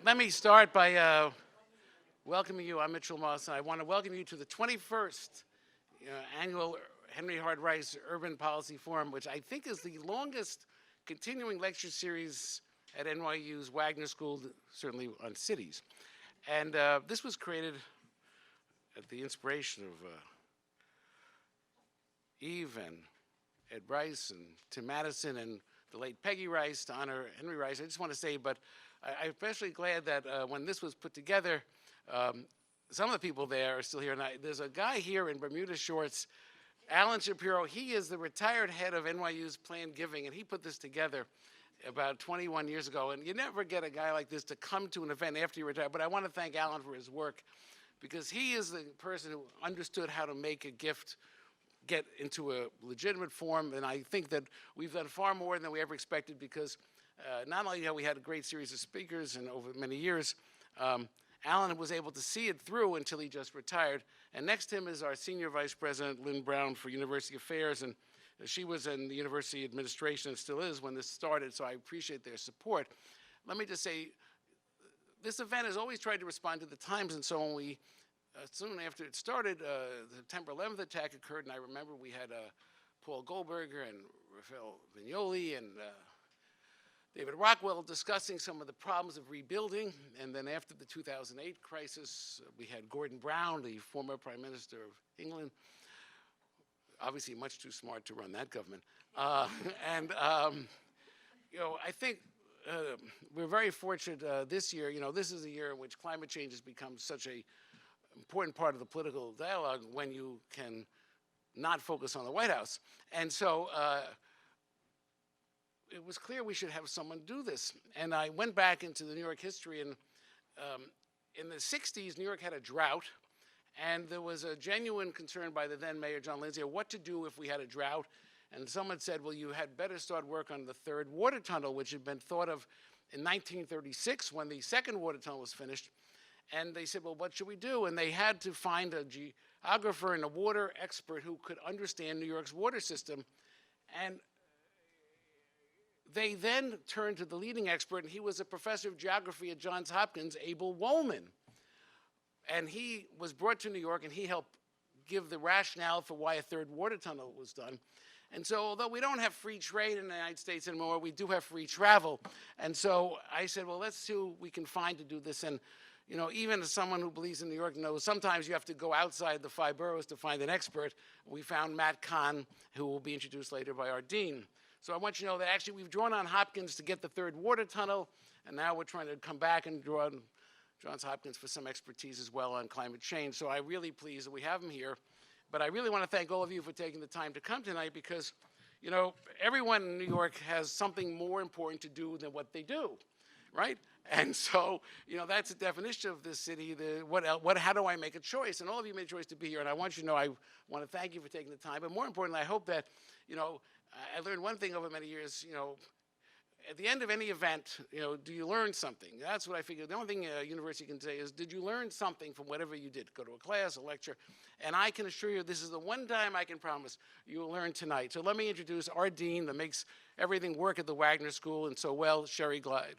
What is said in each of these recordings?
Let me start by welcoming you. I'm Mitchell Moss, and I want to welcome you to the 21st annual Henry Hart Rice Urban Policy Forum, which I think is the longest continuing lecture series at NYU's Wagner School, certainly on cities. And this was created at the inspiration of Eve and Ed Rice and Tim Madison and the late Peggy Rice to honor Henry Rice. I just want to say, but I'm especially glad that when this was put together, some of the people there are still here. And there's a guy here in Bermuda shorts, Alan Shapiro. He is the retired head of NYU's Planned Giving, and he put this together about 21 years ago. And you never get a guy like this to come to an event after you retire. But I want to thank Alan for his work, because he is the person who understood how to make a gift get into a legitimate form. And I think that we've done far more than we ever expected, because not only have we had a great series of speakers and over many years, Alan was able to see it through until he just retired. And next to him is our Senior Vice President, Lynn Brown, for University Affairs. And she was in the university administration and still is when this started, so I appreciate their support. Let me just say, this event has always tried to respond to the times, and so when we, soon after it started, the September 11th attack occurred, and I remember we had Paul Goldberger and Rafael Vignoli and David Rockwell discussing some of the problems of rebuilding. And then after the 2008 crisis, we had Gordon Brown, the former Prime Minister of England, obviously much too smart to run that government. You know, I think we're very fortunate this year. You know, this is a year in which climate change has become such an important part of the political dialogue when you can not focus on the White House. And so it was clear we should have someone do this. And I went back into the New York history, and in the 60s, New York had a drought, and there was a genuine concern by the then Mayor John Lindsay of what to do if we had a drought. And someone said, well, you had better start work on the third water tunnel, which had been thought of in 1936 when the second water tunnel was finished. And they said, well, what should we do? And they had to find a geographer and a water expert who could understand New York's water system. And they then turned to the leading expert, and he was a professor of geography at Johns Hopkins, Abel Woolman. And he was brought to New York, and he helped give the rationale for why a third water tunnel was done. And so although we don't have free trade in the United States anymore, we do have free travel. And so I said, well, let's see who we can find to do this. And you know, even as someone who believes in New York knows, sometimes you have to go outside the 5 boroughs to find an expert. We found Matt Kahn, who will be introduced later by our dean. So I want you to know that actually we've drawn on Hopkins to get the third water tunnel, and now we're trying to come back and draw on Johns Hopkins for some expertise as well on climate change. So I'm really pleased that we have him here. But I really want to thank all of you for taking the time to come tonight, because, you know, everyone in New York has something more important to do than what they do, right? And so, you know, that's the definition of this city. How do I make a choice? And all of you made a choice to be here, and I want you to know I want to thank you for taking the time. But more importantly, I hope that, you know, I learned one thing over many years, you know, at the end of any event, you know, do you learn something? That's what I figured. The only thing a university can say is, did you learn something from whatever you did? Go to a class, a lecture. And I can assure you this is the one time I can promise you will learn tonight. So let me introduce our dean that makes everything work at the Wagner School and so well, Sherry Glide.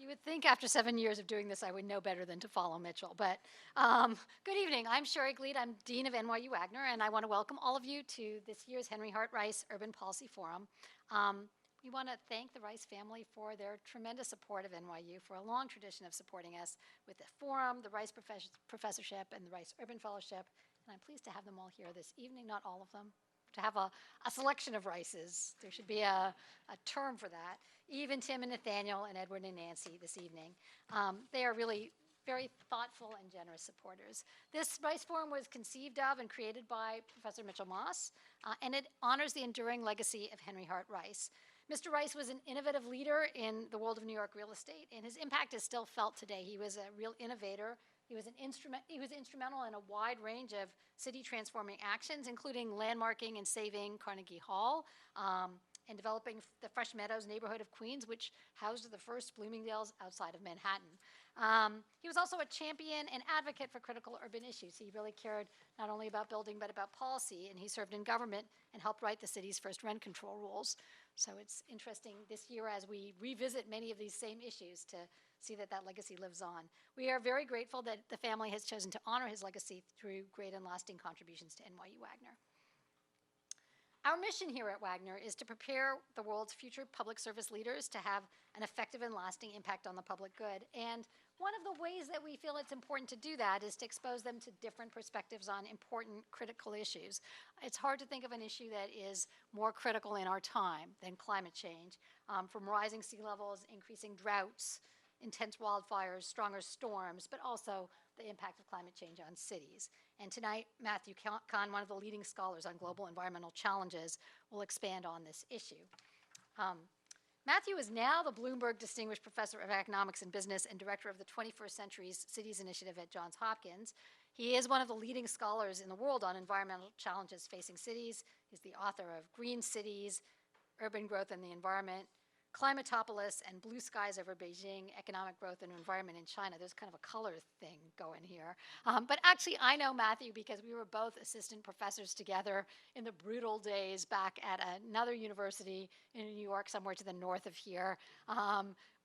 You would think after 7 years of doing this, I would know better than to follow Mitchell. But good evening. I'm Sherry Glede. I'm Dean of NYU Wagner, and I want to welcome all of you to this year's Henry Hart Rice Urban Policy Forum. We want to thank the Rice family for their tremendous support of NYU, for a long tradition of supporting us with the forum, the Rice Professorship, and the Rice Urban Fellowship. And I'm pleased to have them all here this evening, not all of them, to have a selection of Rices. There should be a term for that. Even Tim and Nathaniel and Edward and Nancy this evening. They are really very thoughtful and generous supporters. This Rice Forum was conceived of and created by Professor Mitchell Moss, and it honors the enduring legacy of Henry Hart Rice. Mr. Rice was an innovative leader in the world of New York real estate, and his impact is still felt today. He was a real innovator. He was instrumental in a wide range of city transforming actions, including landmarking and saving Carnegie Hall, and developing the Fresh Meadows neighborhood of Queens, which housed the first Bloomingdale's outside of Manhattan. He was also a champion and advocate for critical urban issues. He really cared not only about building but about policy, and he served in government and helped write the city's first rent control rules. So it's interesting this year as we revisit many of these same issues to see that that legacy lives on. We are very grateful that the family has chosen to honor his legacy through great and lasting contributions to NYU Wagner. Our mission here at Wagner is to prepare the world's future public service leaders to have an effective and lasting impact on the public good. And one of the ways that we feel it's important to do that is to expose them to different perspectives on important critical issues. It's hard to think of an issue that is more critical in our time than climate change, from rising sea levels, increasing droughts, intense wildfires, stronger storms, but also the impact of climate change on cities. And tonight, Matthew Kahn, one of the leading scholars on global environmental challenges, will expand on this issue. Matthew is now the Bloomberg Distinguished Professor of Economics and Business and Director of the 21st Century Cities Initiative at Johns Hopkins. He is one of the leading scholars in the world on environmental challenges facing cities. He's the author of Green Cities, Urban Growth and the Environment, Climatopolis, and Blue Skies Over Beijing, Economic Growth and Environment in China. There's kind of a color thing going here. But actually, I know Matthew because we were both assistant professors together in the brutal days back at another university in New York, somewhere to the north of here.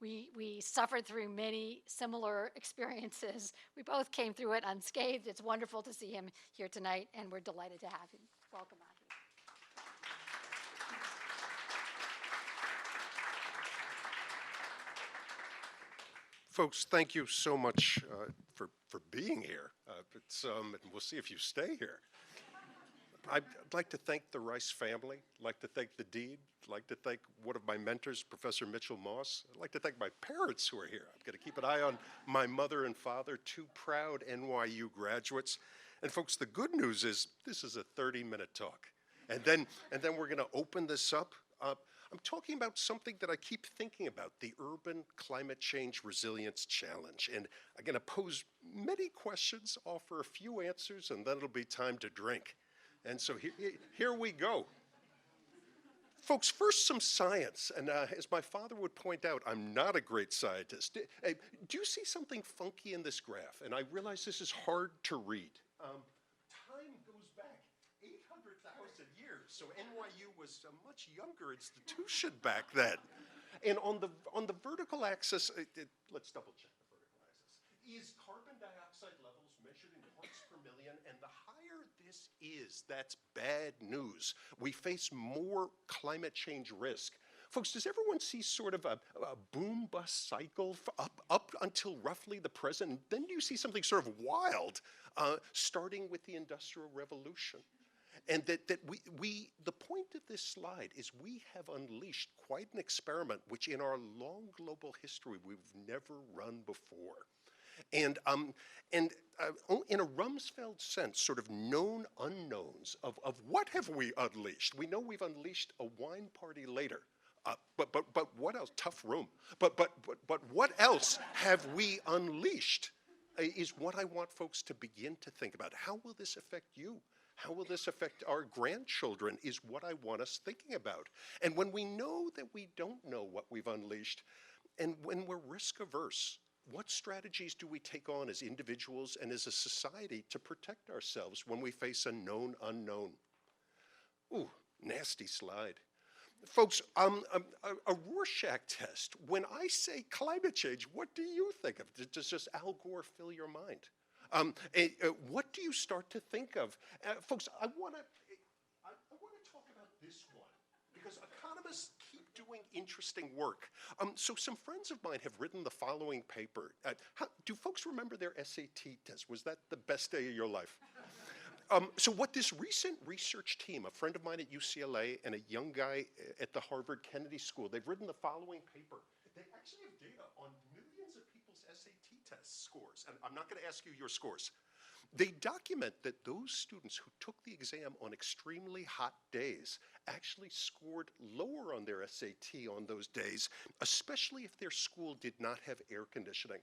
We suffered through many similar experiences. We both came through it unscathed. It's wonderful to see him here tonight, and we're delighted to have him. Welcome, Matthew. Folks, thank you so much for being here. And we'll see if you stay here. I'd like to thank the Rice family. I'd like to thank the dean. I'd like to thank one of my mentors, Professor Mitchell Moss. I'd like to thank my parents who are here. I'm going to keep an eye on my mother and father, two proud NYU graduates. And folks, the good news is this is a 30-minute talk. And then we're going to open this up. I'm talking about something that I keep thinking about, the Urban Climate Change Resilience Challenge. And I'm going to pose many questions, offer a few answers, and then it'll be time to drink. And so here we go. Folks, first some science. And as my father would point out, I'm not a great scientist. Do you see something funky in this graph? And I realize this is hard to read. Time goes back 800,000 years. So NYU was a much younger institution back then. And on the vertical axis, let's double check the vertical axis, is carbon dioxide levels measured in parts per million. And the higher this is, that's bad news. We face more climate change risk. Folks, does everyone see sort of a boom-bust cycle up until roughly the present? Then you see something sort of wild, starting with the Industrial Revolution. And the point of this slide is we have unleashed quite an experiment which in our long global history we've never run before. And in a Rumsfeld sense, sort of known unknowns of what have we unleashed? We know we've unleashed a wine party later. But what else? Tough room. But what else have we unleashed is what I want folks to begin to think about. How will this affect you? How will this affect our grandchildren is what I want us thinking about. And when we know that we don't know what we've unleashed, and when we're risk averse, what strategies do we take on as individuals and as a society to protect ourselves when we face a known unknown? Ooh, nasty slide. Folks, a Rorschach test. When I say climate change, what do you think of? Does just Al Gore fill your mind? What do you start to think of? Folks, I want to talk about this one because economists keep doing interesting work. So some friends of mine have written the following paper. Do folks remember their SAT test? Was that the best day of your life? So what this recent research team, a friend of mine at UCLA and a young guy at the Harvard Kennedy School, they've written the following paper. They actually have data on millions of people's SAT test scores. And I'm not going to ask you your scores. They document that those students who took the exam on extremely hot days actually scored lower on their SAT on those days, especially if their school did not have air conditioning.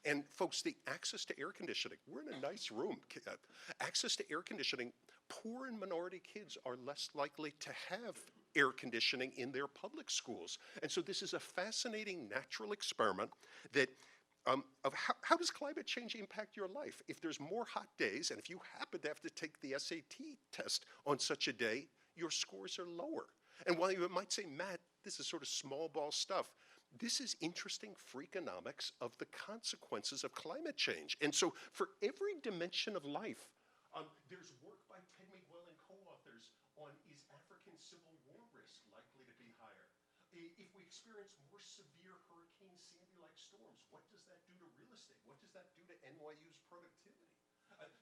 And folks, the access to air conditioning, we're in a nice room. Access to air conditioning, poor and minority kids are less likely to have air conditioning in their public schools. And so this is a fascinating natural experiment that of how does climate change impact your life? If there's more hot days, and if you happen to have to take the SAT test on such a day, your scores are lower. And while you might say, Matt, this is sort of small ball stuff, this is interesting freakonomics of the consequences of climate change. And so for every dimension of life, there's work by Ted Miguel and co-authors on is African Civil War risk likely to be higher? If we experience more severe Hurricane Sandy-like storms, what does that do to real estate? What does that do to NYU's productivity?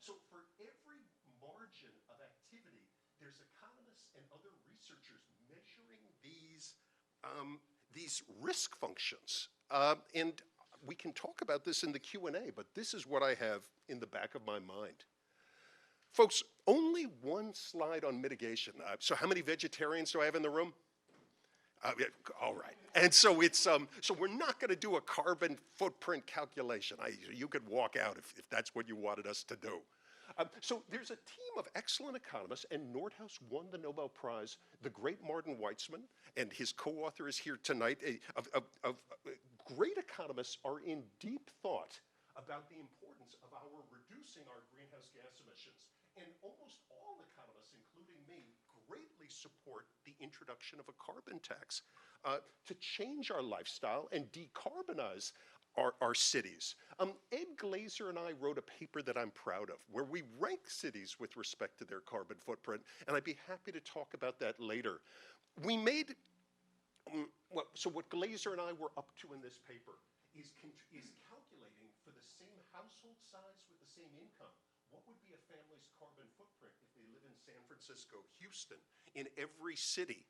So for every margin of activity, there's economists and other researchers measuring these risk functions. And we can talk about this in the Q&A, but this is what I have in the back of my mind. Folks, only one slide on mitigation. So how many vegetarians do I have in the room? Yeah, all right. And so it's so we're not going to do a carbon footprint calculation. You could walk out if that's what you wanted us to do. So there's a team of excellent economists, and Nordhaus won the Nobel Prize. The great Martin Weitzman and his co-author is here tonight. Great economists are in deep thought about the importance of reducing our greenhouse gas emissions. And almost all economists, including me, greatly support the introduction of a carbon tax to change our lifestyle and decarbonize our cities. Ed Glazer and I wrote a paper that I'm proud of, where we rank cities with respect to their carbon footprint, and I'd be happy to talk about that later. We made, so what Glazer and I were up to in this paper is calculating for the same household size with the same income, what would be a family's carbon footprint if they live in San Francisco, Houston, in every city?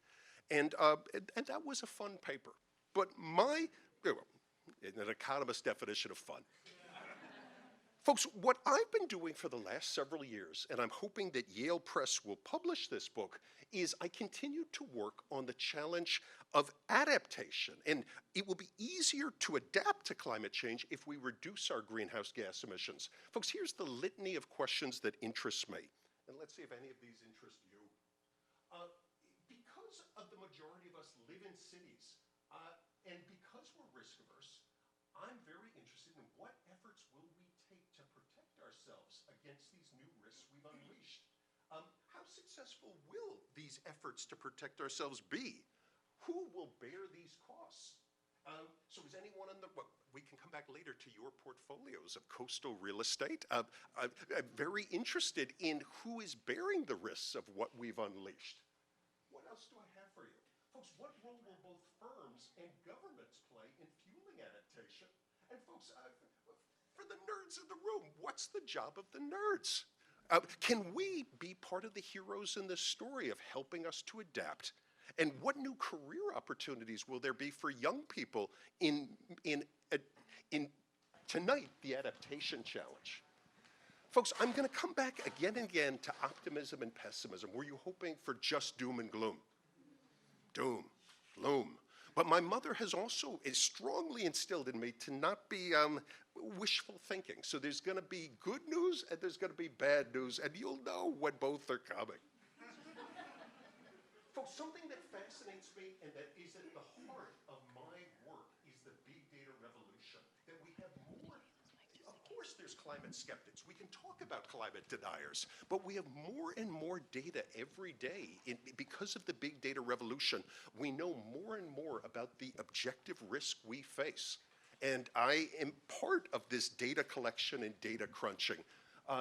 And that was a fun paper. But an economist's definition of fun. Folks, what I've been doing for the last several years, and I'm hoping that Yale Press will publish this book, is I continue to work on the challenge of adaptation. And it will be easier to adapt to climate change if we reduce our greenhouse gas emissions. Folks, here's the litany of questions that interest me. And let's see if any of these interest you. Because of the majority of us live in cities, and because we're risk averse, I'm very interested in what efforts will we take to protect ourselves against these new risks we've unleashed. How successful will these efforts to protect ourselves be? Who will bear these costs? So is anyone we can come back later to your portfolios of coastal real estate. I'm very interested in who is bearing the risks of what we've unleashed. What else do I have for you? Folks, what role will both firms and governments play in fueling adaptation? And folks, for the nerds in the room, what's the job of the nerds? Can we be part of the heroes in this story of helping us to adapt? And what new career opportunities will there be for young people in tonight, the adaptation challenge? Folks, I'm going to come back again and again to optimism and pessimism. Were you hoping for just doom and gloom? Doom, gloom. But my mother has also strongly instilled in me to not be wishful thinking. So there's going to be good news and there's going to be bad news, and you'll know when both are coming. Folks, something that fascinates me and that is at the heart of my work is the big data revolution. That we have more, of course there's climate skeptics. We can talk about climate deniers, but we have more and more data every day. Because of the big data revolution, we know more and more about the objective risk we face. And I am part of this data collection and data crunching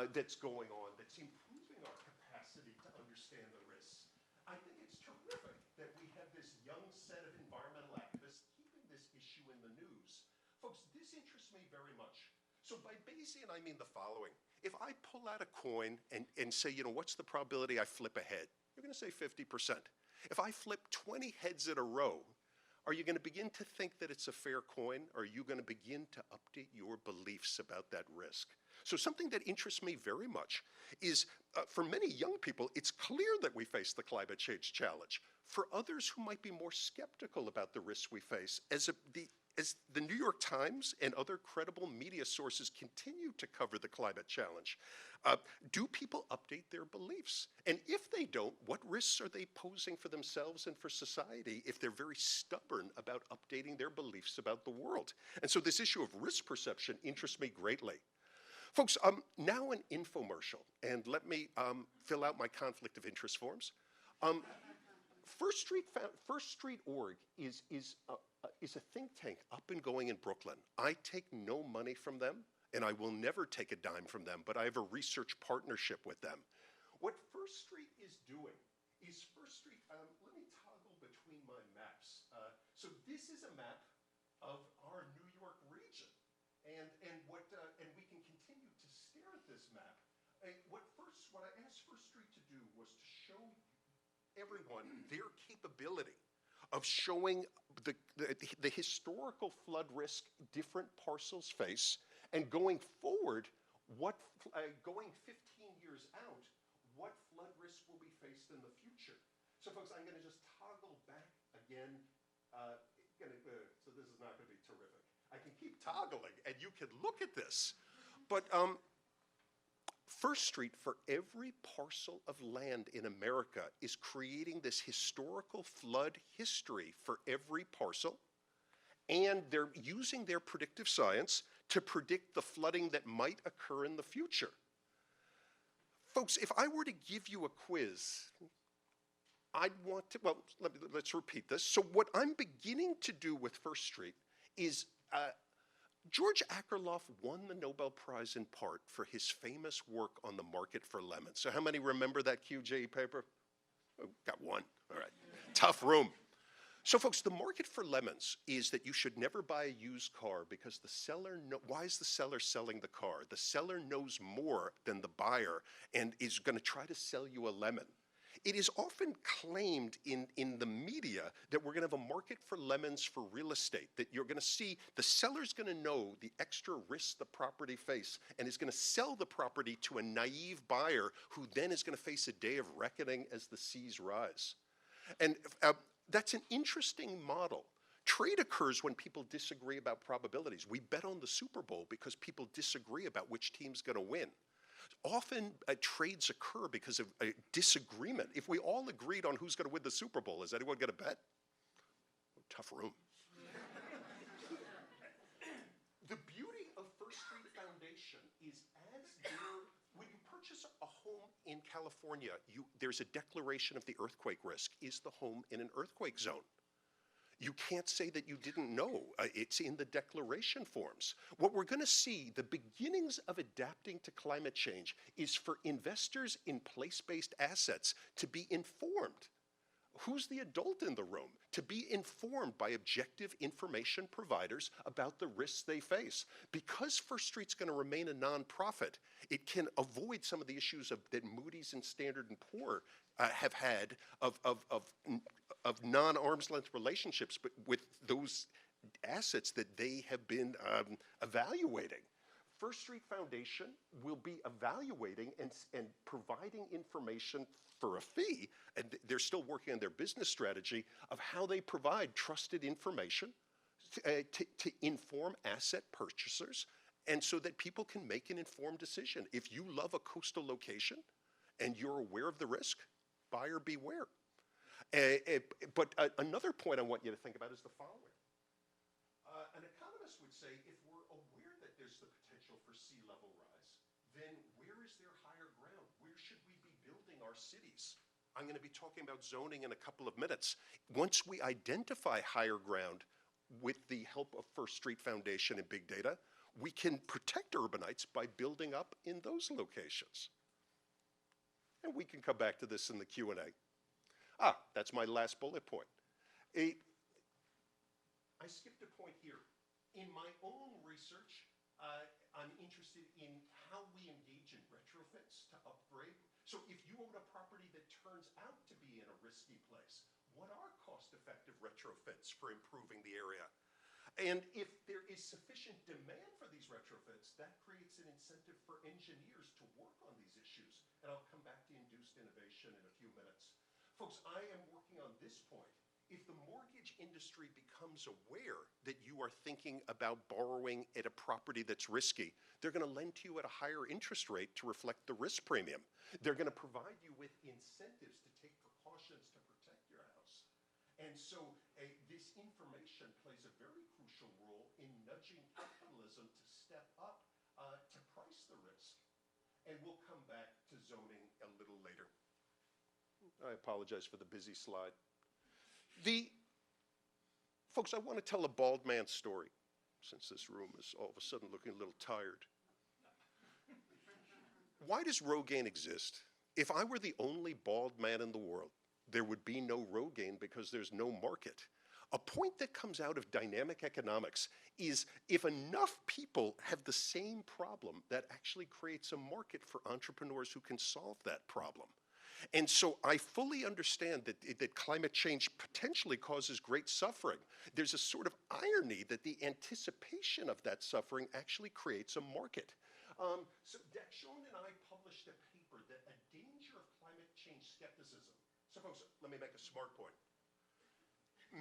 that's going on, that's improving our capacity to understand the risks. I think it's terrific that we have this young set of environmental activists keeping this issue in the news. Folks, this interests me very much. So by Bayesian, I mean the following. If I pull out a coin and say, what's the probability I flip a head? You're going to say 50%. If I flip 20 heads in a row, are you going to begin to think that it's a fair coin, or are you going to begin to update your beliefs about that risk? So something that interests me very much is, for many young people, it's clear that we face the climate change challenge. For others who might be more skeptical about the risks we face, as the New York Times and other credible media sources continue to cover the climate challenge, do people update their beliefs? And if they don't, what risks are they posing for themselves and for society if they're very stubborn about updating their beliefs about the world? And so this issue of risk perception interests me greatly. Folks, now an infomercial, and let me fill out my conflict of interest forms. First Street Org is a think tank up and going in Brooklyn. I take no money from them, and I will never take a dime from them, but I have a research partnership with them. What First Street is doing is let me toggle between my maps. So this is a map of our New York region, and we can continue to stare at this map. What I asked First Street to do was to show everyone their capability of showing the historical flood risk different parcels face, and going forward, going 15 years out, what flood risk will be faced in the future. So folks, I'm going to just toggle back again. So this is not going to be terrific. I can keep toggling, and you can look at this. But First Street, for every parcel of land in America, is creating this historical flood history for every parcel, and they're using their predictive science to predict the flooding that might occur in the future. Folks, if I were to give you a quiz, I'd want to, well, let's repeat this. So what I'm beginning to do with First Street is George Akerlof won the Nobel Prize in part for his famous work on the market for lemons. So how many remember that QJ paper? Oh, got one, all right. Tough room. So folks, the market for lemons is that you should never buy a used car because the seller, why is the seller selling the car? The seller knows more than the buyer and is gonna try to sell you a lemon. It is often claimed in the media that we're going to have a market for lemons for real estate, that you're going to see the seller's going to know the extra risks the property face and is going to sell the property to a naive buyer who then is going to face a day of reckoning as the seas rise. And that's an interesting model. Trade occurs when people disagree about probabilities. We bet on the Super Bowl because people disagree about which team's going to win. Often trades occur because of a disagreement. If we all agreed on who's going to win the Super Bowl, is anyone going to bet? Oh, tough room. The beauty of First Street Foundation is when you purchase a home in California, there's a declaration of the earthquake risk. Is the home in an earthquake zone? You can't say that you didn't know. It's in the declaration forms. What we're going to see, the beginnings of adapting to climate change, is for investors in place-based assets to be informed. Who's the adult in the room? To be informed by objective information providers about the risks they face. Because First Street's going to remain a nonprofit, it can avoid some of the issues that Moody's and Standard & Poor's have had of non-arm's length relationships, but with those assets that they have been evaluating. First Street Foundation will be evaluating and providing information for a fee, and they're still working on their business strategy of how they provide trusted information to inform asset purchasers, and so that people can make an informed decision. If you love a coastal location and you're aware of the risk, buyer beware. But another point I want you to think about is the following. An economist would say, if we're aware that there's the potential for sea level rise, then where is there higher ground? Where should we be building our cities? I'm going to be talking about zoning in a couple of minutes. Once we identify higher ground with the help of First Street Foundation and big data, we can protect urbanites by building up in those locations. And we can come back to this in the Q&A. That's my last bullet point. I skipped a point here. In my own research, I'm interested in how we engage in retrofits to upgrade. So if you own a property that turns out to be in a risky place, what are cost-effective retrofits for improving the area? And if there is sufficient demand for these retrofits, that creates an incentive for engineers to work on these issues. And I'll come back to induced innovation in a few minutes. Folks, I am working on this point if the mortgage industry becomes aware that you are thinking about borrowing at a property that's risky, they're going to lend to you at a higher interest rate to reflect the risk premium. They're going to provide you with incentives to take precautions to protect your house. And so this information plays a very crucial role in nudging capitalism to step up to price the risk. And we'll come back to zoning a little later. I apologize for the busy slide. Folks, I want to tell a bald man's story, since this room is all of a sudden looking a little tired. Why does Rogaine exist? If I were the only bald man in the world, there would be no Rogaine because there's no market. A point that comes out of dynamic economics is if enough people have the same problem, that actually creates a market for entrepreneurs who can solve that problem. And so I fully understand that climate change potentially causes great suffering. There's a sort of irony that the anticipation of that suffering actually creates a market. So Daxon and I published a paper, that a danger of climate change skepticism. So folks, let me make a smart point.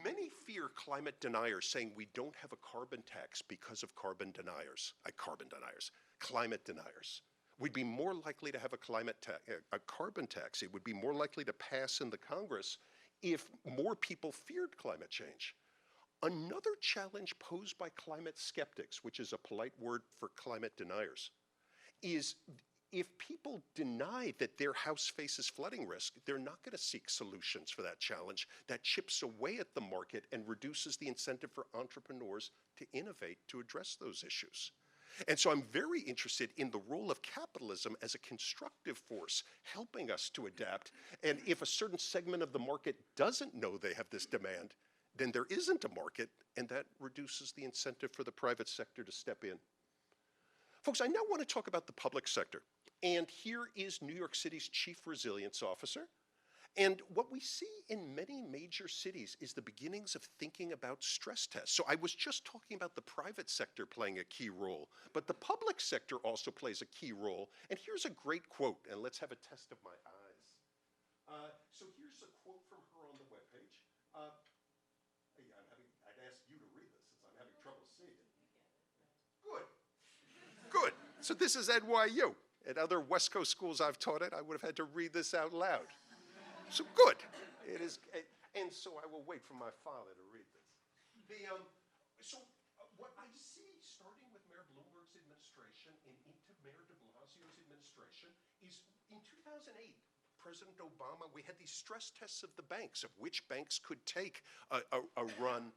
Many fear climate deniers, saying we don't have a carbon tax because of climate deniers. We'd be more likely to have a carbon tax. It would be more likely to pass in the Congress if more people feared climate change. Another challenge posed by climate skeptics, which is a polite word for climate deniers, is if people deny that their house faces flooding risk, they're not going to seek solutions for that challenge. That chips away at the market and reduces the incentive for entrepreneurs to innovate to address those issues. And so I'm very interested in the role of capitalism as a constructive force, helping us to adapt. And if a certain segment of the market doesn't know they have this demand, then there isn't a market, and that reduces the incentive for the private sector to step in. Folks, I now want to talk about the public sector. And here is New York City's Chief Resilience Officer. And what we see in many major cities is the beginnings of thinking about stress tests. So I was just talking about the private sector playing a key role, but the public sector also plays a key role. And here's a great quote, and let's have a test of my eyes. So here's a quote from her on the webpage. I'd ask you to read this, since I'm having trouble seeing it. Good. Good. So this is NYU. At other West Coast schools I've taught at, I would have had to read this out loud. So good. It is, and so I will wait for my father to read this. What I see, starting with Mayor Bloomberg's administration and into Mayor de Blasio's administration, is in 2008, President Obama, we had these stress tests of the banks, of which banks could take a run,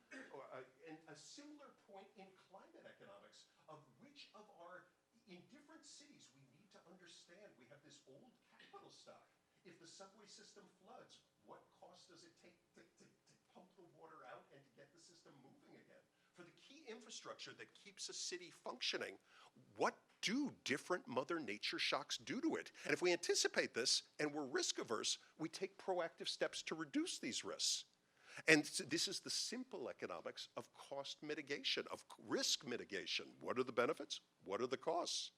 and a similar point in climate economics, of which of our, in different cities, we need to understand we have this old capital stock. If the subway system floods, what cost does it take to pump the water out and to get the system moving again? For the key infrastructure that keeps a city functioning, what do different Mother Nature shocks do to it? And if we anticipate this and we're risk averse, we take proactive steps to reduce these risks. And this is the simple economics of cost mitigation, of risk mitigation. What are the benefits? What are the costs?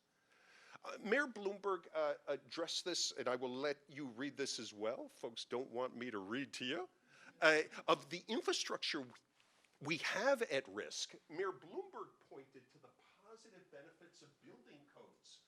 Mayor Bloomberg addressed this, and I will let you read this as well. Folks don't want me to read to you. Of the infrastructure we have at risk, Mayor Bloomberg pointed to the positive benefits of building codes,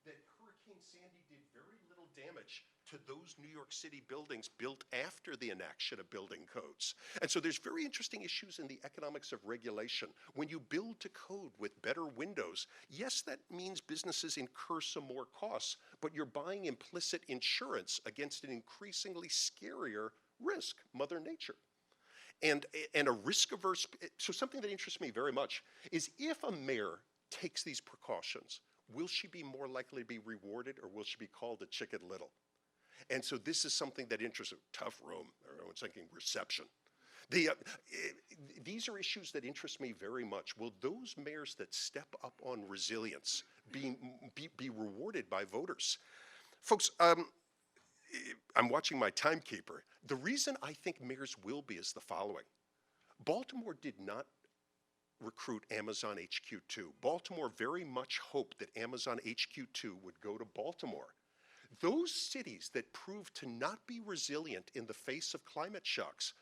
that Hurricane Sandy did very little damage to those New York City buildings built after the enaction of building codes. And so there's very interesting issues in the economics of regulation. When you build to code with better windows, yes, that means businesses incur some more costs, but you're buying implicit insurance against an increasingly scarier risk, Mother Nature. And a risk-averse, so something that interests me very much is if a mayor takes these precautions, will she be more likely to be rewarded, or will she be called a Chicken Little? And so this is something that interests, tough room, everyone's thinking reception. These are issues that interest me very much. Will those mayors that step up on resilience be rewarded by voters? Folks, I'm watching my timekeeper. The reason I think mayors will be is the following. Baltimore did not recruit Amazon HQ2. Baltimore very much hoped that Amazon HQ2 would go to Baltimore. Those cities that proved to not be resilient in the face of climate shocks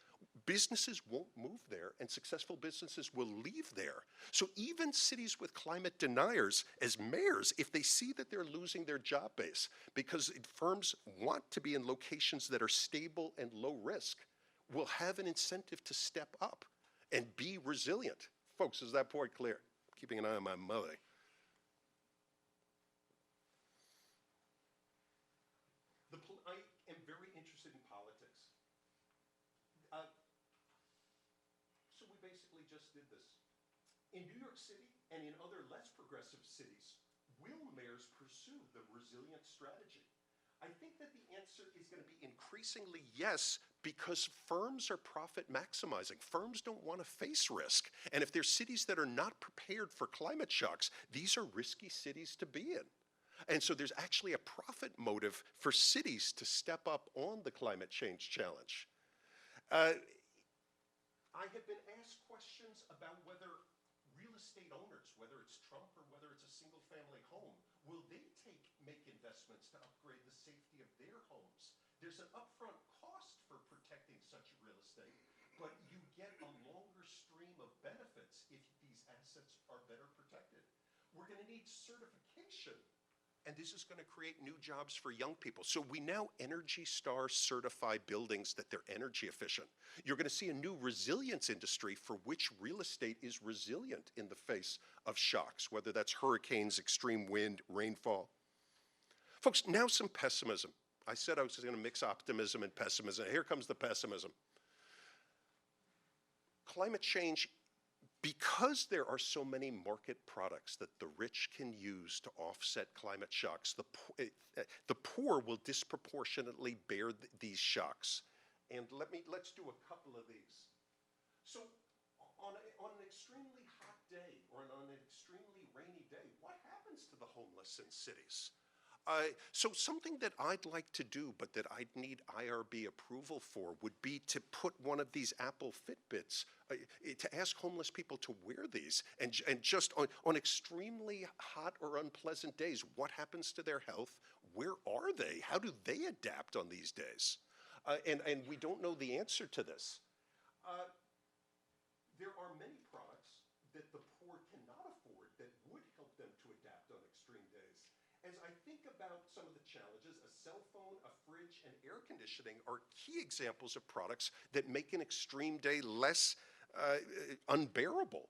businesses won't move there and successful businesses will leave there. So even cities with climate deniers, as mayors, if they see that they're losing their job base because firms want to be in locations that are stable and low risk, will have an incentive to step up and be resilient. Folks, is that point clear? Keeping an eye on my mother. I am very interested in politics. So we basically just did this. In New York City and in other less progressive cities, will mayors pursue the resilient strategy? I think that the answer is going to be increasingly yes, because firms are profit maximizing. Firms don't want to face risk. And if there's cities that are not prepared for climate shocks, these are risky cities to be in. And so there's actually a profit motive for cities to step up on the climate change challenge. I have been asked questions about whether real estate owners, whether it's Trump or whether it's a single family home, will they make investments to upgrade the safety of their homes? There's an upfront cost for protecting such real estate, but you get a longer stream of benefits if these assets are better protected. We're going to need certification. And this is going to create new jobs for young people. So we now Energy Star certify buildings that they're energy efficient. You're going to see a new resilience industry for which real estate is resilient in the face of shocks, whether that's hurricanes, extreme wind, rainfall. Folks, now some pessimism. I said I was going to mix optimism and pessimism. Here comes the pessimism. Climate change, because there are so many market products that the rich can use to offset climate shocks, the poor will disproportionately bear these shocks. And let's do a couple of these. So on an extremely hot day or on an extremely rainy day, what happens to the homeless in cities? So something that I'd like to do, but that I'd need IRB approval for, would be to put one of these Apple Fitbits, to ask homeless people to wear these, and just on extremely hot or unpleasant days, what happens to their health? Where are they? How do they adapt on these days? And we don't know the answer to this. There are many products that the poor cannot afford that would help them to adapt on extreme days. As I think about some of the challenges, a cell phone, a fridge, and air conditioning are key examples of products that make an extreme day less unbearable.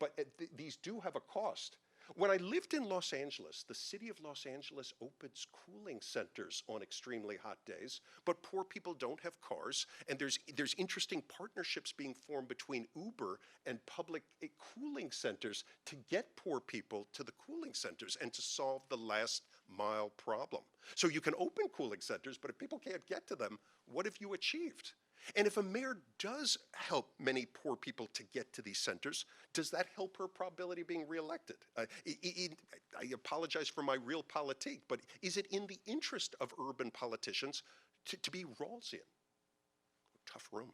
But these do have a cost. When I lived in Los Angeles, the city of Los Angeles opens cooling centers on extremely hot days, but poor people don't have cars, and there's interesting partnerships being formed between Uber and public cooling centers to get poor people to the cooling centers and to solve the last mile problem. So you can open cooling centers, but if people can't get to them, what have you achieved? And if a mayor does help many poor people to get to these centers, does that help her probability of being reelected? I apologize for my real politique, but is it in the interest of urban politicians to be Rawlsian? Tough room.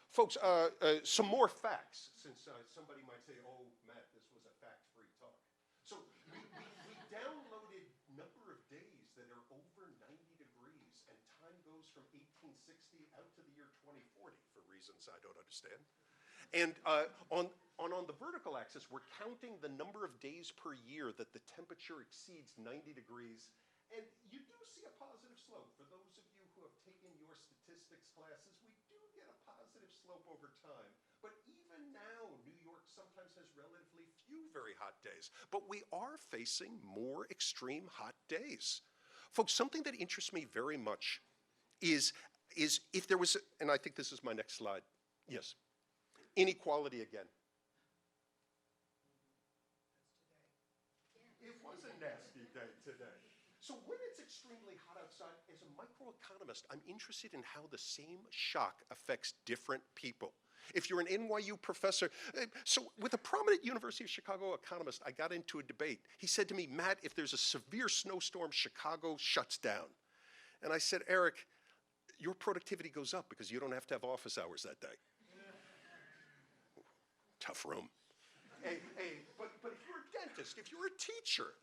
Folks, some more facts, since somebody might say, oh, Matt, this was a fact-free talk. So we downloaded number of days that are over 90 degrees, and time goes from 1860 out to the year 2040 for reasons I don't understand. And on the vertical axis, we're counting the number of days per year that the temperature exceeds 90 degrees. And you do see a positive slope. For those of you who have taken your statistics classes, we do get a positive slope over time. But even now, New York sometimes has relatively few very hot days. But we are facing more extreme hot days. Folks, something that interests me very much is if there was, and I think this is my next slide. Yes. Inequality again. It was a nasty day today. So when it's extremely hot outside, as a microeconomist, I'm interested in how the same shock affects different people. If you're an NYU professor, so with a prominent University of Chicago economist, I got into a debate. He said to me, Matt, if there's a severe snowstorm, Chicago shuts down. And I said, Eric, your productivity goes up because you don't have to have office hours that day. Tough room. But if you're a dentist, if you're a teacher,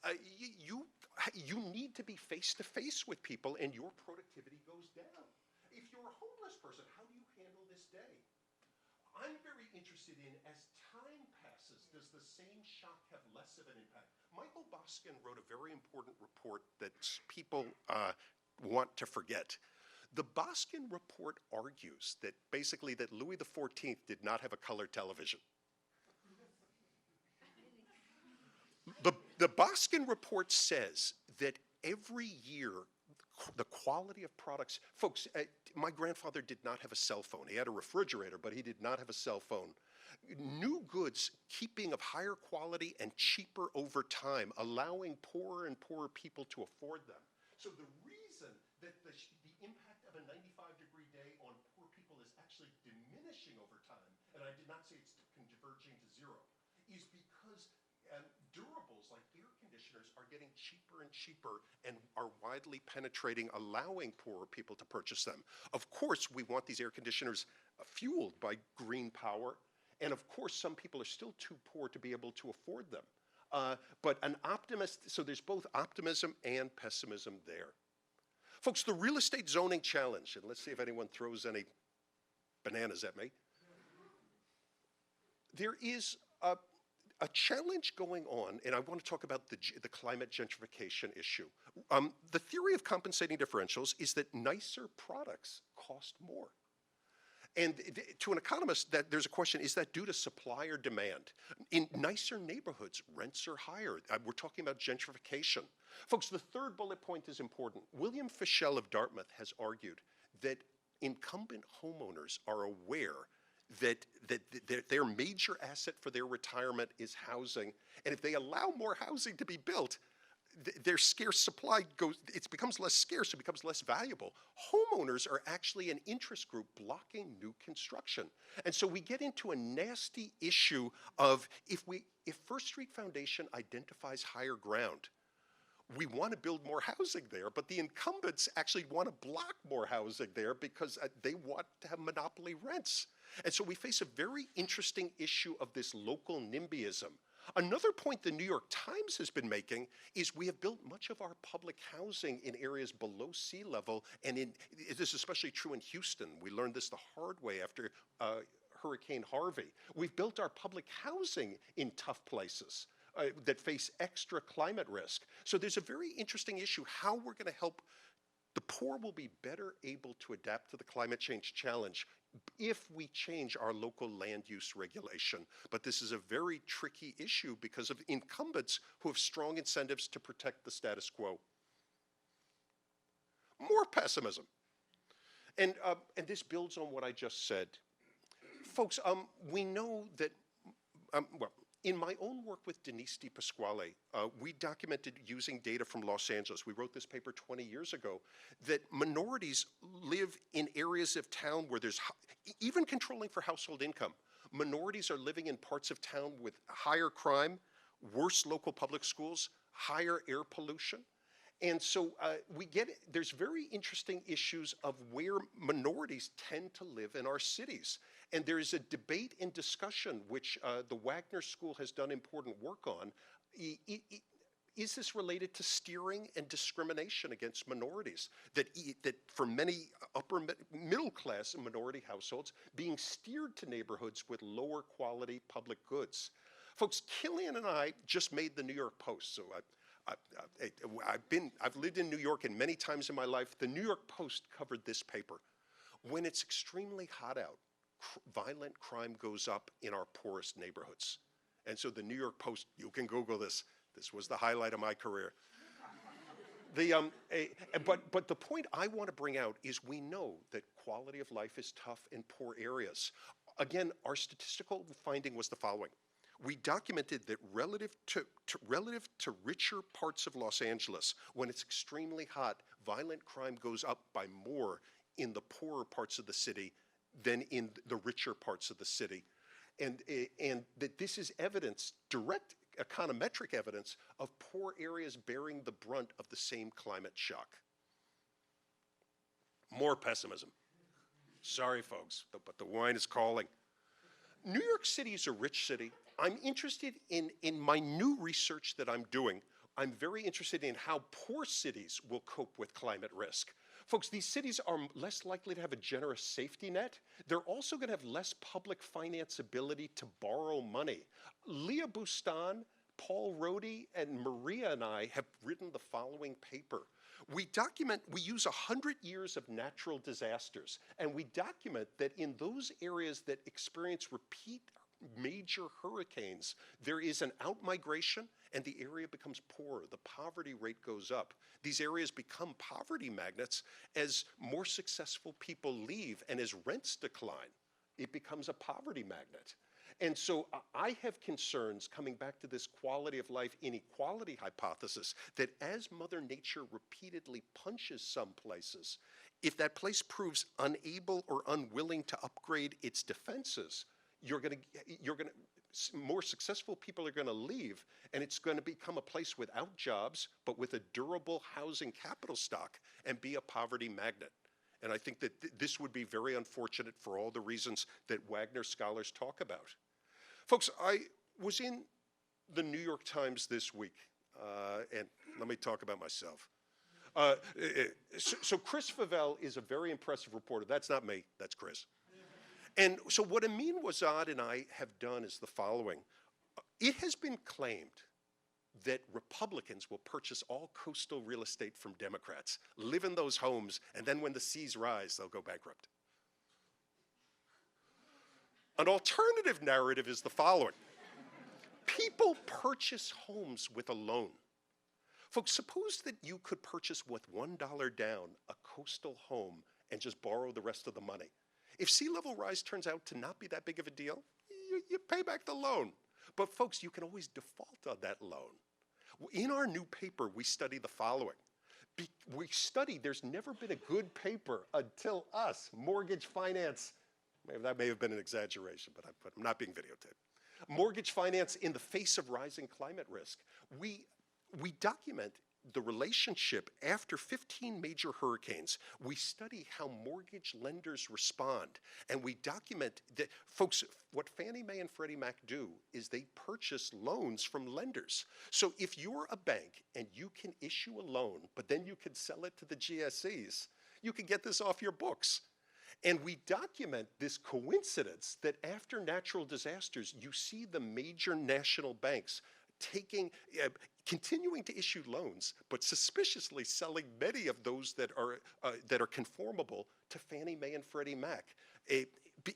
you need to be face-to-face with people and your productivity goes down. If you're a homeless person, how do you handle this day. I'm very interested in, as time passes, does the same shock have less of an impact? Michael Boskin wrote a very important report that people want to forget. The Boskin report argues that basically that Louis XIV did not have a color television. The Boskin report says that every year the quality of products, folks, my grandfather did not have a cell phone. He had a refrigerator, but he did not have a cell phone. New goods keeping of higher quality and cheaper over time, allowing poorer and poorer people to afford them. So the reason that the impact of a 95-degree day on poor people is actually diminishing over time, and I did not say it's converging to zero, is because durables like air conditioners are getting cheaper and cheaper and are widely penetrating, allowing poorer people to purchase them. Of course, we want these air conditioners fueled by green power, and of course, some people are still too poor to be able to afford them. But an optimist, so there's both optimism and pessimism there. Folks, the real estate zoning challenge, and let's see if anyone throws any bananas at me. There is a challenge going on, and I want to talk about the climate gentrification issue. The theory of compensating differentials is that nicer products cost more. And to an economist, there's a question, is that due to supply or demand? In nicer neighborhoods, rents are higher. We're talking about gentrification. Folks, the third bullet point is important. William Fischel of Dartmouth has argued that incumbent homeowners are aware that their major asset for their retirement is housing. And if they allow more housing to be built, their scarce supply becomes less scarce, it becomes less valuable. Homeowners are actually an interest group blocking new construction. And so we get into a nasty issue of if First Street Foundation identifies higher ground, we want to build more housing there, but the incumbents actually want to block more housing there because they want to have monopoly rents. And so we face a very interesting issue of this local NIMBYism. Another point the New York Times has been making is we have built much of our public housing in areas below sea level, and this is especially true in Houston. We learned this the hard way after Hurricane Harvey. We've built our public housing in tough places that face extra climate risk. So there's a very interesting issue, how we're going to help the poor will be better able to adapt to the climate change challenge if we change our local land use regulation. But this is a very tricky issue because of incumbents who have strong incentives to protect the status quo. More pessimism. And this builds on what I just said. Folks, we know that, well, in my own work with Denise DiPasquale, we documented using data from Los Angeles. We wrote this paper 20 years ago, that minorities live in areas of town where there's, even controlling for household income, minorities are living in parts of town with higher crime, worse local public schools, higher air pollution. And so there's very interesting issues of where minorities tend to live in our cities. And there is a debate and discussion, which the Wagner School has done important work on. Is this related to steering and discrimination against minorities? That for many upper middle class and minority households, being steered to neighborhoods with lower quality public goods. Folks, Killian and I just made the New York Post, so I've lived in New York, and many times in my life, the New York Post covered this paper. When it's extremely hot out, violent crime goes up in our poorest neighborhoods. And so the New York Post, you can Google this. This was the highlight of my career. But the point I want to bring out is we know that quality of life is tough in poor areas. Again, our statistical finding was the following. We documented that relative to richer parts of Los Angeles, when it's extremely hot, violent crime goes up by more in the poorer parts of the city than in the richer parts of the city. And that this is evidence, direct econometric evidence, of poor areas bearing the brunt of the same climate shock. More pessimism. Sorry, folks, but the wine is calling. New York City is a rich city. I'm interested in my new research that I'm doing. I'm very interested in how poor cities will cope with climate risk. Folks, these cities are less likely to have a generous safety net. They're also going to have less public finance ability to borrow money. Leah Bustan, Paul Rohde, and Maria and I have written the following paper. We use 100 years of natural disasters, and we document that in those areas that experience repeat major hurricanes, there is an outmigration and the area becomes poorer. The poverty rate goes up. These areas become poverty magnets as more successful people leave and as rents decline. It becomes a poverty magnet. And so I have concerns, coming back to this quality of life inequality hypothesis, that as Mother Nature repeatedly punches some places, if that place proves unable or unwilling to upgrade its defenses, more successful people are going to leave, and it's going to become a place without jobs, but with a durable housing capital stock and be a poverty magnet. And I think that this would be very unfortunate for all the reasons that Wagner scholars talk about. Folks, I was in the New York Times this week, and let me talk about myself. So Chris Favell is a very impressive reporter. That's not me, that's Chris. And so what Amin Wazad and I have done is the following. It has been claimed that Republicans will purchase all coastal real estate from Democrats, live in those homes, and then when the seas rise, they'll go bankrupt. An alternative narrative is the following. People purchase homes with a loan. Folks, suppose that you could purchase with $1 down a coastal home and just borrow the rest of the money. If sea level rise turns out to not be that big of a deal, you pay back the loan. But folks, you can always default on that loan. In our new paper, we study the following. There's never been a good paper until us, mortgage finance. Maybe that may have been an exaggeration, but I'm not being videotaped. Mortgage finance in the face of rising climate risk. We document the relationship after 15 major hurricanes. We study how mortgage lenders respond, and we document that, folks, what Fannie Mae and Freddie Mac do is they purchase loans from lenders. So if you're a bank and you can issue a loan, but then you can sell it to the GSEs, you can get this off your books. And we document this coincidence that after natural disasters, you see the major national banks continuing to issue loans, but suspiciously selling many of those that are conformable to Fannie Mae and Freddie Mac.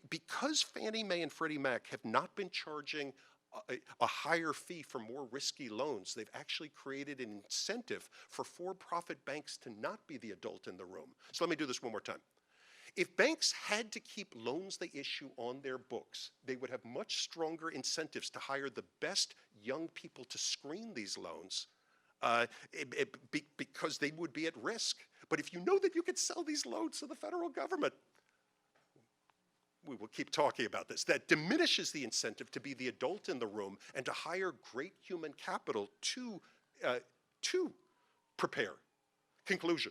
Because Fannie Mae and Freddie Mac have not been charging a higher fee for more risky loans, they've actually created an incentive for for-profit banks to not be the adult in the room. So let me do this one more time. If banks had to keep loans they issue on their books, they would have much stronger incentives to hire the best young people to screen these loans because they would be at risk. But if you know that you could sell these loans to the federal government, we will keep talking about this. That diminishes the incentive to be the adult in the room and to hire great human capital to prepare. Conclusion.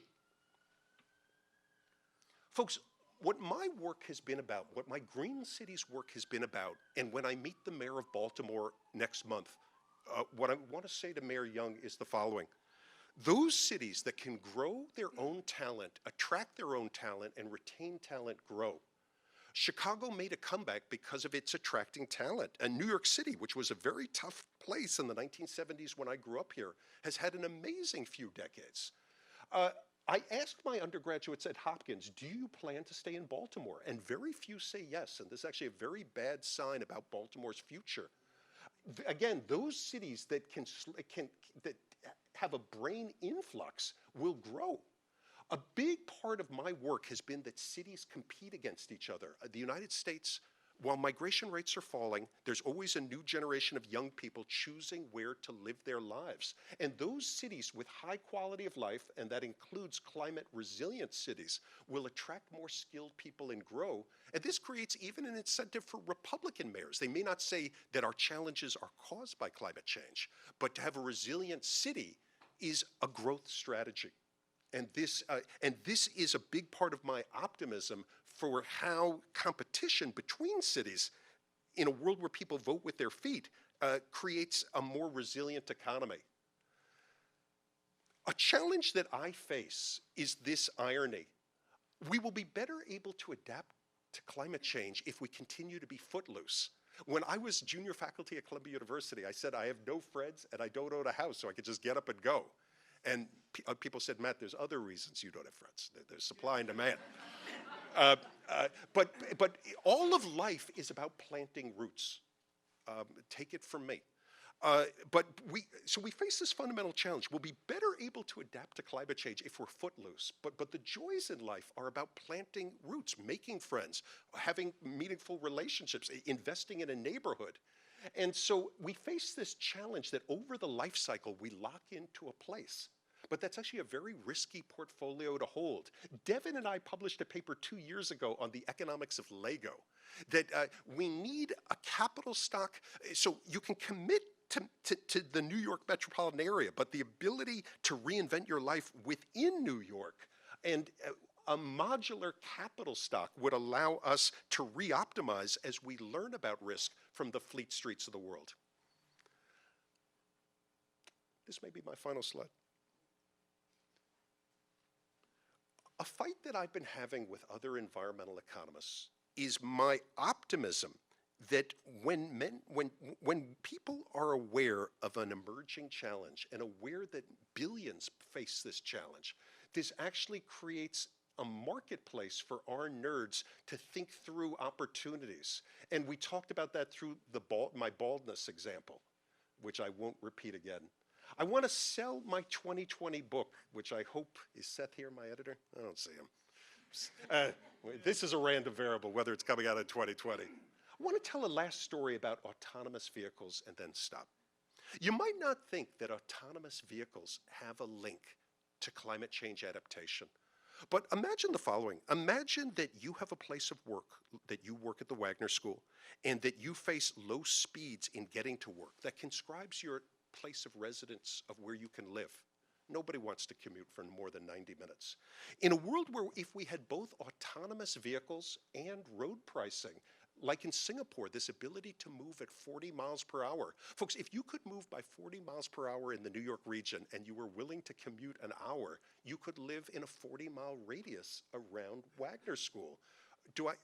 Folks, what my work has been about, what my Green Cities work has been about, and when I meet the mayor of Baltimore next month, what I want to say to Mayor Young is the following. Those cities that can grow their own talent, attract their own talent, and retain talent grow. Chicago made a comeback because of its attracting talent. And New York City, which was a very tough place in the 1970s when I grew up here, has had an amazing few decades. I asked my undergraduates at Hopkins, do you plan to stay in Baltimore? And very few say yes, and this is actually a very bad sign about Baltimore's future. Again, those cities that that have a brain influx will grow. A big part of my work has been that cities compete against each other. The United States, while migration rates are falling, there's always a new generation of young people choosing where to live their lives. And those cities with high quality of life, and that includes climate resilient cities, will attract more skilled people and grow. And this creates even an incentive for Republican mayors. They may not say that our challenges are caused by climate change, but to have a resilient city is a growth strategy. And this is a big part of my optimism for how competition between cities in a world where people vote with their feet creates a more resilient economy. A challenge that I face is this irony. We will be better able to adapt to climate change if we continue to be footloose. When I was junior faculty at Columbia University, I said, I have no friends and I don't own a house, so I could just get up and go. And people said, Matt, there's other reasons you don't have friends. There's supply and demand. But all of life is about planting roots. Take it from me. So we face this fundamental challenge. We'll be better able to adapt to climate change if we're footloose. But the joys in life are about planting roots, making friends, having meaningful relationships, investing in a neighborhood. And so we face this challenge that over the life cycle, we lock into a place. But that's actually a very risky portfolio to hold. Devin and I published a paper 2 years ago on the economics of Lego, that we need a capital stock, so you can commit to the New York metropolitan area, but the ability to reinvent your life within New York and a modular capital stock would allow us to re-optimize as we learn about risk from the Fleet Streets of the world. This may be my final slide. A fight that I've been having with other environmental economists is my optimism that when people are aware of an emerging challenge and aware that billions face this challenge, this actually creates a marketplace for our nerds to think through opportunities. And we talked about that through my baldness example, which I won't repeat again. I want to sell my 2020 book, which I hope, is Seth here, my editor? I don't see him. This is a random variable, whether it's coming out in 2020. I want to tell a last story about autonomous vehicles and then stop. You might not think that autonomous vehicles have a link to climate change adaptation. But imagine the following. Imagine that you have a place of work, that you work at the Wagner School, and that you face low speeds in getting to work that conscribes your place of residence of where you can live. Nobody wants to commute for more than 90 minutes. In a world where if we had both autonomous vehicles and road pricing, like in Singapore, this ability to move at 40 miles per hour. Folks, if you could move by 40 miles per hour in the New York region and you were willing to commute an hour, you could live in a 40-mile radius around Wagner School.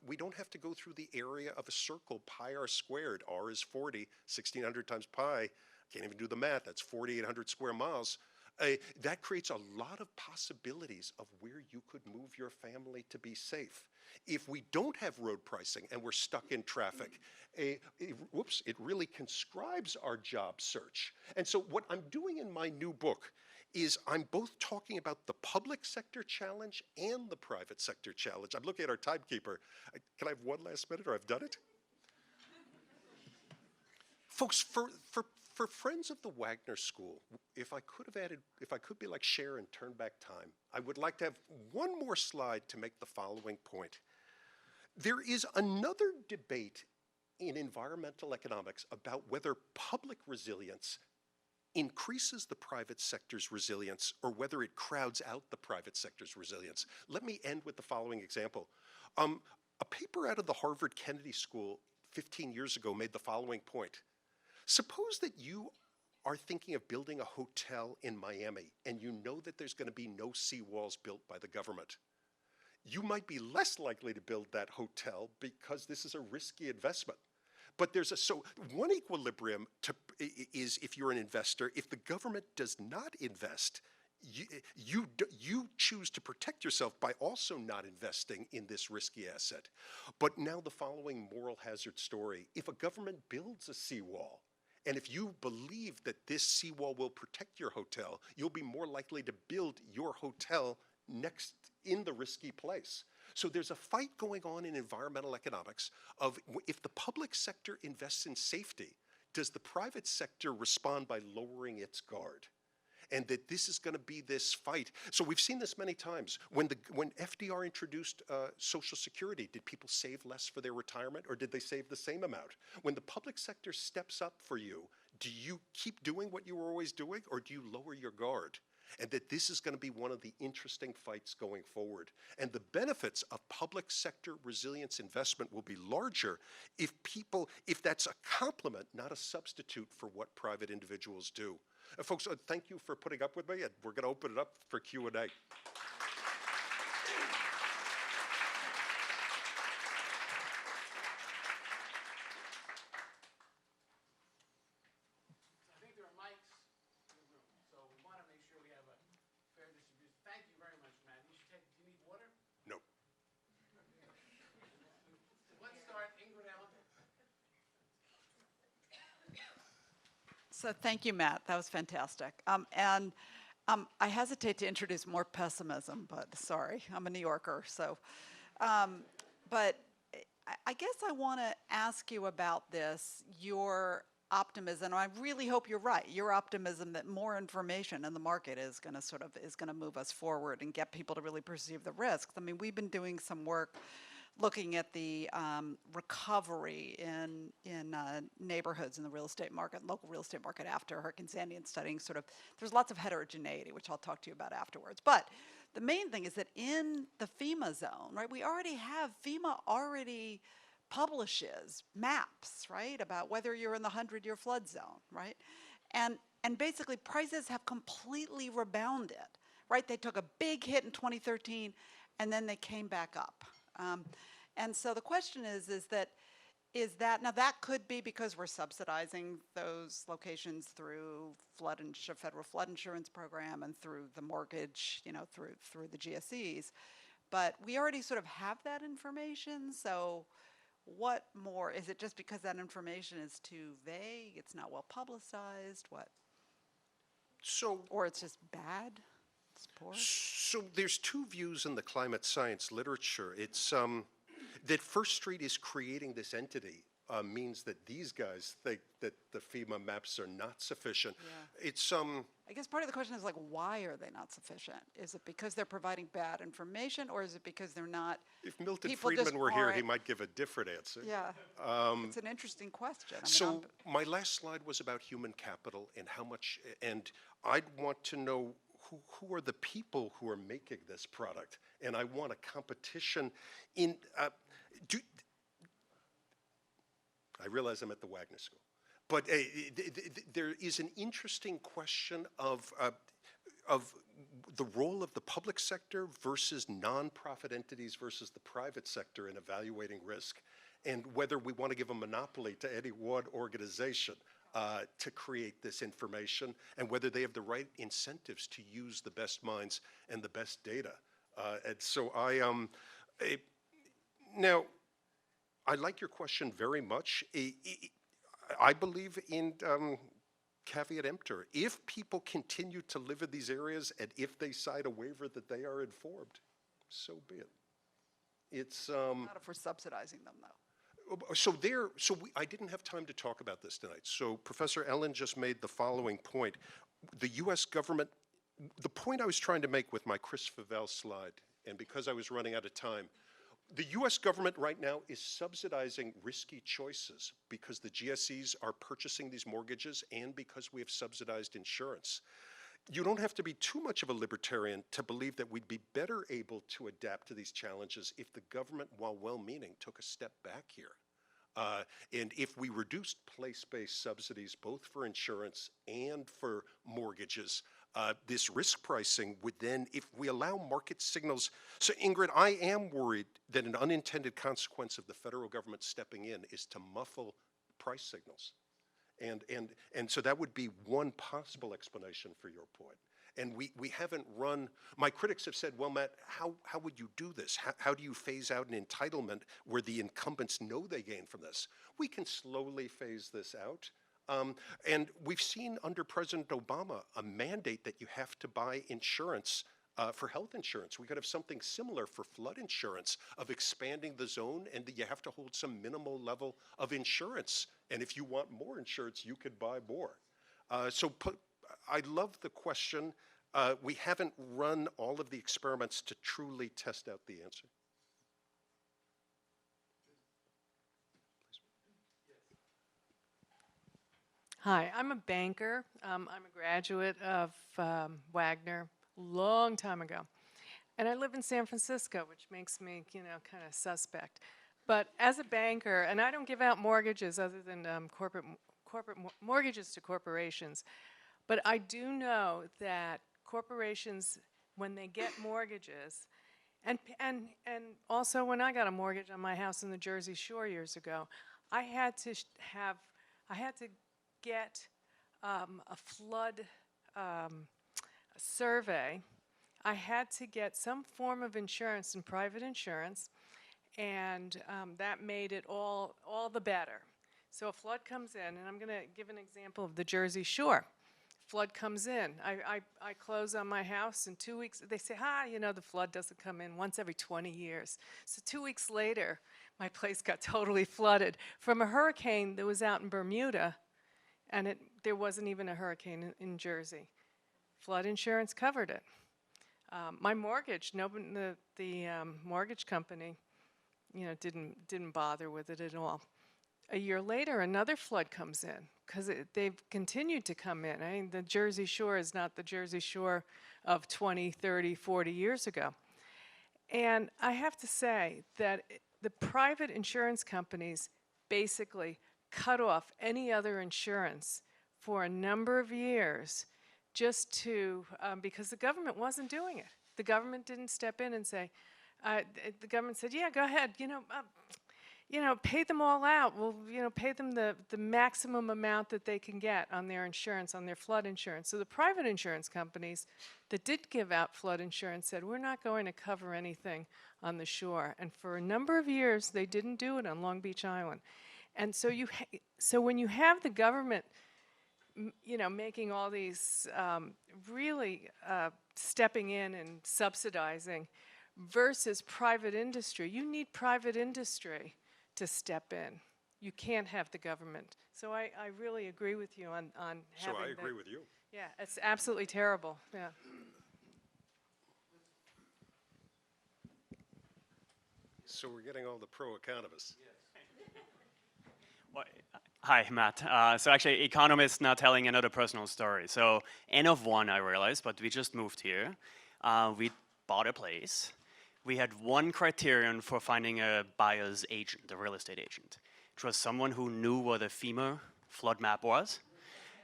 We don't have to go through the area of a circle, pi r squared. R is 40, 1,600 times pi. Can't even do the math. That's 4,800 square miles. That creates a lot of possibilities of where you could move your family to be safe. If we don't have road pricing and we're stuck in traffic, it really conscribes our job search. And so what I'm doing in my new book is I'm both talking about the public sector challenge and the private sector challenge. I'm looking at our timekeeper. Can I have one last minute, or I've done it? Folks, for friends of the Wagner School, if I could be like Cher and turn back time, I would like to have one more slide to make the following point. There is another debate in environmental economics about whether public resilience increases the private sector's resilience or whether it crowds out the private sector's resilience. Let me end with the following example. A paper out of the Harvard Kennedy School 15 years ago made the following point. Suppose that you are thinking of building a hotel in Miami and you know that there's going to be no seawalls built by the government. You might be less likely to build that hotel because this is a risky investment. But so one equilibrium is if you're an investor, if the government does not invest, you choose to protect yourself by also not investing in this risky asset. But now the following moral hazard story. If a government builds a seawall, and if you believe that this seawall will protect your hotel, you'll be more likely to build your hotel next in the risky place. So there's a fight going on in environmental economics of if the public sector invests in safety, does the private sector respond by lowering its guard? And that this is going to be this fight. So we've seen this many times. When FDR introduced Social Security, did people save less for their retirement, or did they save the same amount? When the public sector steps up for you, do you keep doing what you were always doing, or do you lower your guard? And that this is going to be one of the interesting fights going forward. And the benefits of public sector resilience investment will be larger if that's a complement, not a substitute for what private individuals do. Folks, thank you for putting up with me, and we're going to open it up for Q&A. I think there are mics in the room, so we want to make sure we have a fair distribution. Thank you very much, Matt. You should take, do you need water? No. Let's start, Ingrid Allen. So thank you, Matt. That was fantastic. I hesitate to introduce more pessimism, but sorry, I'm a New Yorker. So, but I guess I want to ask you about this, your optimism. I really hope you're right. Your optimism that more information in the market is going to move us forward and get people to really perceive the risks. I mean, we've been doing some work looking at the recovery in neighborhoods in the real estate market, local real estate market after Hurricane Sandy, and studying there's lots of heterogeneity, which I'll talk to you about afterwards. But the main thing is that in the FEMA zone, right, FEMA already publishes maps, right, about whether you're in the 100-year flood zone, right? And basically prices have completely rebounded, right? They took a big hit in 2013 and then they came back up. And so the question is that now that could be because we're subsidizing those locations through federal flood insurance program and through the mortgage, through the GSEs, but we already sort of have that information. So what more? Is it just because that information is too vague? It's not well publicized? What? Or it's just bad? It's poor? So there's two views in the climate science literature. It's that First Street is creating this entity means that these guys think that the FEMA maps are not sufficient. Yeah. It's I guess part of the question is why are they not sufficient? Is it because they're providing bad information, or is it because they're not? If Milton people Friedman just were here, he aren't- might give a different answer. Yeah, it's an interesting question. I mean, So my last slide was about human capital and how much, and I'd want to know who are the people who are making this product, and I want a competition in. I realize I'm at the Wagner School, but there is an interesting question of the role of the public sector versus nonprofit entities versus the private sector in evaluating risk, and whether we want to give a monopoly to any one organization to create this information, and whether they have the right incentives to use the best minds and the best data. And so now, I like your question very much. I believe in caveat emptor. If people continue to live in these areas and if they sign a waiver that they are informed, so be it. It's not if we're subsidizing them, though. I didn't have time to talk about this tonight. So Professor Ellen just made the following point. The U.S. government, the point I was trying to make with my Chris Favell slide, and because I was running out of time, the U.S. government right now is subsidizing risky choices because the GSEs are purchasing these mortgages and because we have subsidized insurance. You don't have to be too much of a libertarian to believe that we'd be better able to adapt to these challenges if the government, while well-meaning, took a step back here. And if we reduced place-based subsidies, both for insurance and for mortgages, this risk pricing would then, if we allow market signals. So Ingrid, I am worried that an unintended consequence of the federal government stepping in is to muffle price signals. And so that would be one possible explanation for your point. And we haven't run, my critics have said, well, Matt, how would you do this? How do you phase out an entitlement where the incumbents know they gain from this? We can slowly phase this out. And we've seen under President Obama a mandate that you have to buy insurance for health insurance. We could have something similar for flood insurance of expanding the zone, and that you have to hold some minimal level of insurance. And if you want more insurance, you could buy more. I love the question. We haven't run all of the experiments to truly test out the answer. Hi, I'm a banker. I'm a graduate of Wagner long time ago. And I live in San Francisco, which makes me, kind of suspect. But as a banker, and I don't give out mortgages other than corporate mortgages to corporations, But I do know that corporations, when they get mortgages, and also when I got a mortgage on my house in the Jersey Shore years ago, I had to get a flood survey. I had to get some form of insurance and private insurance, and that made it all the better. So a flood comes in, and I'm going to give an example of the Jersey Shore. Flood comes in. I close on my house in 2 weeks. They say, the flood doesn't come in once every 20 years. So 2 weeks later, my place got totally flooded from a hurricane that was out in Bermuda, and there wasn't even a hurricane in Jersey. Flood insurance covered it. My mortgage, the mortgage company, didn't bother with it at all. A year later, another flood comes in because they've continued to come in. I mean, the Jersey Shore is not the Jersey Shore of 20, 30, 40 years ago. And I have to say that the private insurance companies basically cut off any other insurance for a number of years just to, because the government wasn't doing it. The government didn't step in and say, the government said, yeah, go ahead, pay them all out. We'll, pay them the maximum amount that they can get on their insurance, on their flood insurance. So the private insurance companies that did give out flood insurance said, we're not going to cover anything on the shore. And for a number of years, they didn't do it on Long Beach Island. And so so when you have the government, making all these really stepping in and subsidizing versus private industry, you need private industry to step in. You can't have the government. So I really agree with you on having So I agree with you. Yeah, it's absolutely terrible. Yeah. So we're getting all the pro-economists. Well, hi, Matt. So actually, economist now telling another personal story. So N of one, I realized, but we just moved here. We bought a place. We had one criterion for finding a buyer's agent, a real estate agent. It was someone who knew what a FEMA flood map was,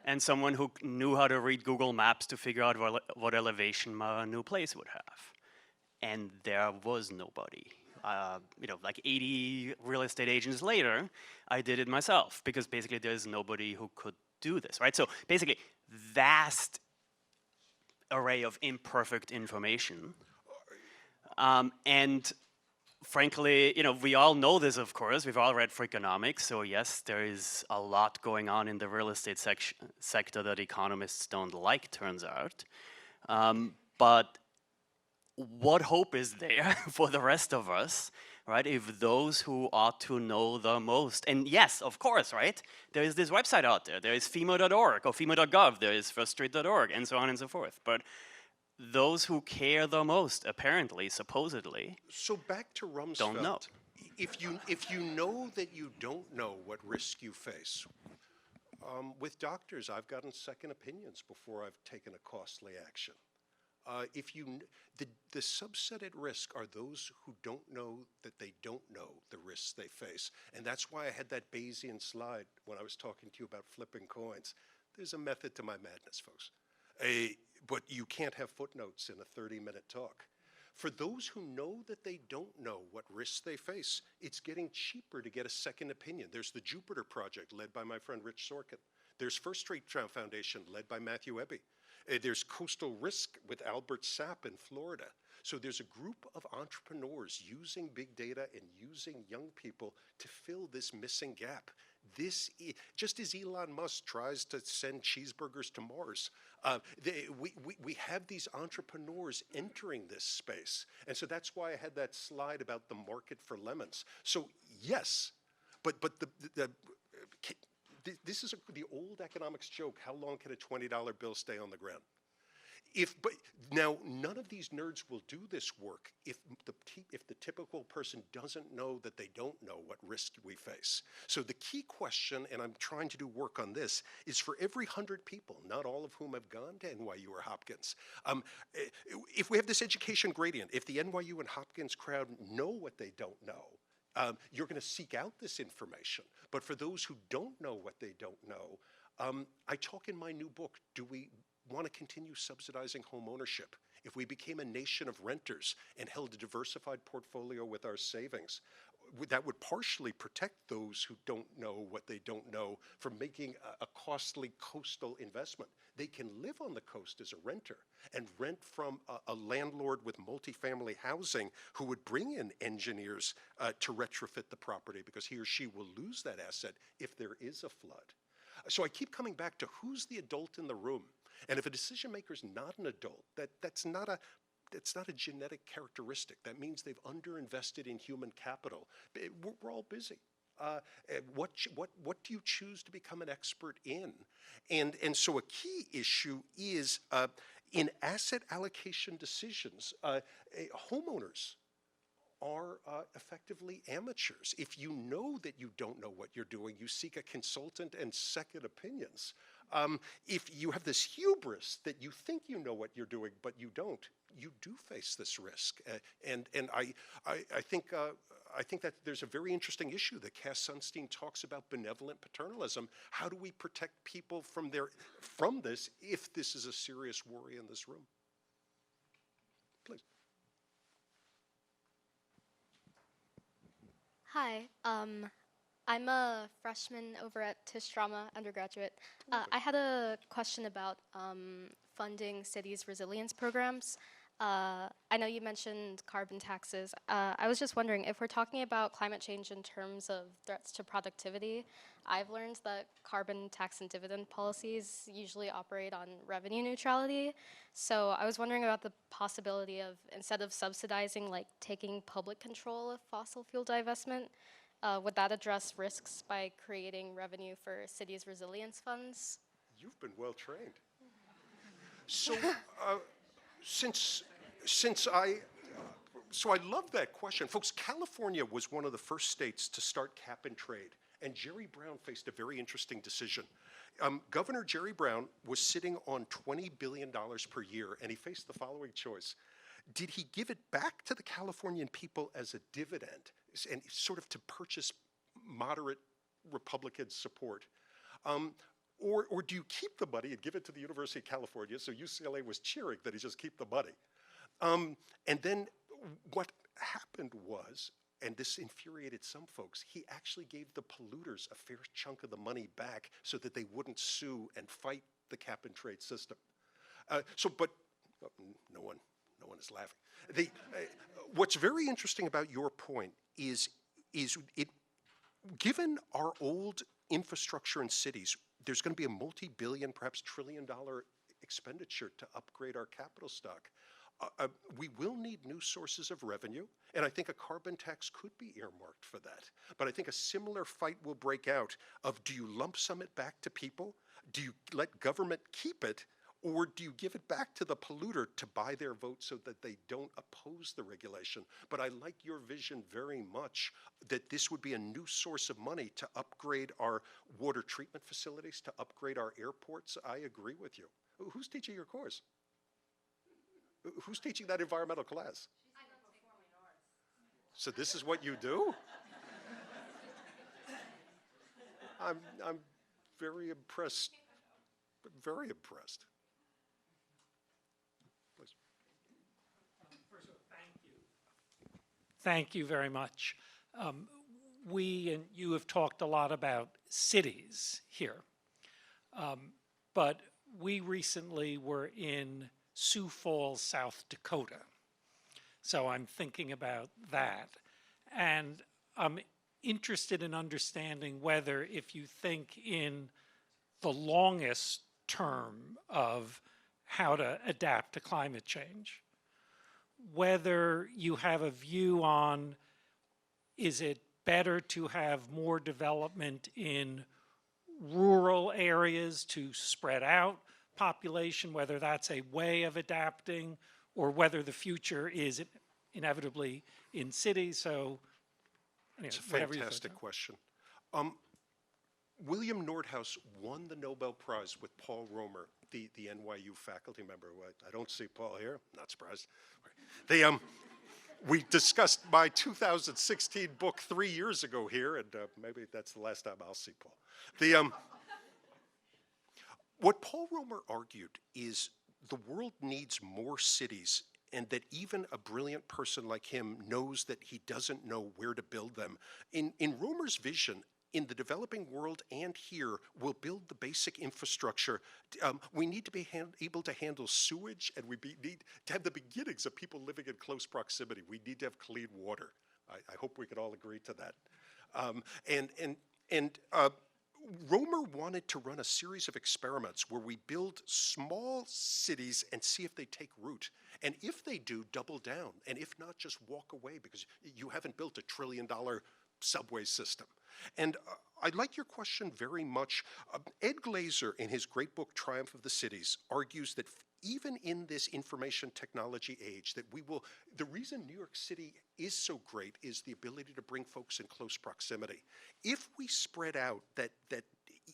and someone who knew how to read Google Maps to figure out what elevation my new place would have. And there was nobody. Like 80 real estate agents later, I did it myself, because basically there's nobody who could do this, right? So basically, vast array of imperfect information. And frankly, we all know this, of course. We've all read Freakonomics. So yes, there is a lot going on in the real estate sector that economists don't like, turns out. But what hope is there for the rest of us, right, if those who ought to know the most, and yes, of course, right, there is this website out there, there is FEMA.org or FEMA.gov, there is FirstStreet.org, and so on and so forth, but those who care the most, apparently, supposedly, So back to Rumsfeld. don't know. If you know that you don't know what risk you face, with doctors, I've gotten second opinions before I've taken a costly action. The subset at risk are those who don't know that they don't know the risks they face. And that's why I had that Bayesian slide when I was talking to you about flipping coins. There's a method to my madness, folks. But you can't have footnotes in a 30-minute talk. For those who know that they don't know what risks they face, it's getting cheaper to get a second opinion. There's the Jupiter Project, led by my friend Rich Sorkin. There's First Street Foundation, led by Matthew Eby. There's Coastal Risk with Albert Sapp in Florida. So there's a group of entrepreneurs using big data and using young people to fill this missing gap. Just as Elon Musk tries to send cheeseburgers to Mars, we have these entrepreneurs entering this space. And so that's why I had that slide about the market for lemons. So yes, but this is the old economics joke. How long can a $20 bill stay on the ground? But now, none of these nerds will do this work if the typical person doesn't know that they don't know what risk we face. So the key question, and I'm trying to do work on this, is for every 100 people, not all of whom have gone to NYU or Hopkins, if we have this education gradient, if the NYU and Hopkins crowd know what they don't know, you're going to seek out this information. But for those who don't know what they don't know, I talk in my new book, do we want to continue subsidizing home ownership? If we became a nation of renters and held a diversified portfolio with our savings, that would partially protect those who don't know what they don't know from making a costly coastal investment. They can live on the coast as a renter and rent from a landlord with multifamily housing who would bring in engineers to retrofit the property because he or she will lose that asset if there is a flood. So I keep coming back to who's the adult in the room. And if a decision maker is not an adult, that's not a genetic characteristic. That means they've underinvested in human capital. We're all busy. What do you choose to become an expert in? And so a key issue is in asset allocation decisions, homeowners are effectively amateurs. If you know that you don't know what you're doing, you seek a consultant and second opinions. If you have this hubris that you think you know what you're doing, but you don't, you do face this risk. And I think that there's a very interesting issue that Cass Sunstein talks about benevolent paternalism. How do we protect people from this if this is a serious worry in this room? Please. Hi, I'm a freshman over at Tisch Drama undergraduate. I had a question about funding cities' resilience programs. I know you mentioned carbon taxes. I was just wondering, if we're talking about climate change in terms of threats to productivity, I've learned that carbon tax and dividend policies usually operate on revenue neutrality. So I was wondering about the possibility of, instead of subsidizing, like taking public control of fossil fuel divestment, would that address risks by creating revenue for cities' resilience funds? You've been well trained. So, so I love that question. Folks, California was one of the first states to start cap and trade, and Jerry Brown faced a very interesting decision. Governor Jerry Brown was sitting on $20 billion per year, and he faced the following choice. Did he give it back to the Californian people as a dividend, and sort of to purchase moderate Republican support? Or do you keep the money and give it to the University of California? So UCLA was cheering that he just keep the money. And then what happened was, and this infuriated some folks, he actually gave the polluters a fair chunk of the money back so that they wouldn't sue and fight the cap and trade system. But no one is laughing. What's very interesting about your point is given our old infrastructure in cities, there's going to be a multi-billion, perhaps trillion-dollar expenditure to upgrade our capital stock. We will need new sources of revenue, and I think a carbon tax could be earmarked for that. But I think a similar fight will break out of, do you lump sum it back to people? Do you let government keep it? Or do you give it back to the polluter to buy their vote so that they don't oppose the regulation? But I like your vision very much that this would be a new source of money to upgrade our water treatment facilities, to upgrade our airports. I agree with you. Who's teaching your course? Who's teaching that environmental class? So this is what you do? I'm very impressed. Very impressed. First of all, thank you. Thank you very much. We and you have talked a lot about cities here, but we recently were in Sioux Falls, South Dakota. So I'm thinking about that. And I'm interested in understanding whether, if you think in the longest term of how to adapt to climate change, whether you have a view on, is it better to have more development in rural areas to spread out population, whether that's a way of adapting, or whether the future is inevitably in cities. So, it's a fantastic question. William Nordhaus won the Nobel Prize with Paul Romer, the NYU faculty member. I don't see Paul here, not surprised. We discussed my 2016 book 3 years ago here, and maybe that's the last time I'll see Paul. What Paul Romer argued is the world needs more cities, and that even a brilliant person like him knows that he doesn't know where to build them. In Romer's vision, in the developing world and here, we'll build the basic infrastructure. We need to be able to handle sewage, and we need to have the beginnings of people living in close proximity. We need to have clean water. I hope we can all agree to that. Romer wanted to run a series of experiments where we build small cities and see if they take root. And if they do, double down. And if not, just walk away because you haven't built $1 trillion subway system. And I like your question very much. Ed Glazer, in his great book, Triumph of the Cities, argues that even in this information technology age, that the reason New York City is so great is the ability to bring folks in close proximity. If we spread out that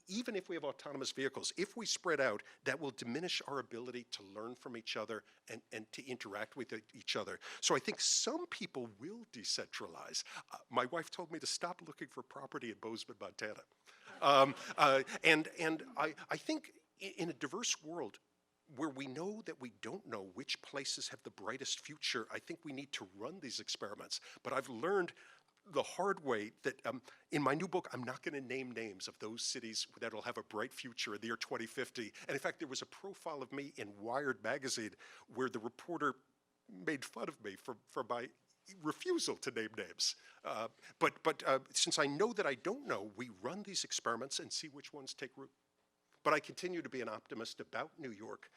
even if we have autonomous vehicles, if we spread out, that will diminish our ability to learn from each other and to interact with each other. So I think some people will decentralize. My wife told me to stop looking for property in Bozeman, Montana. I think in a diverse world, where we know that we don't know which places have the brightest future, I think we need to run these experiments. But I've learned the hard way that in my new book, I'm not going to name names of those cities that will have a bright future in the year 2050. And in fact, there was a profile of me in Wired magazine where the reporter made fun of me for my refusal to name names. But since I know that I don't know, we run these experiments and see which ones take root. But I continue to be an optimist about New York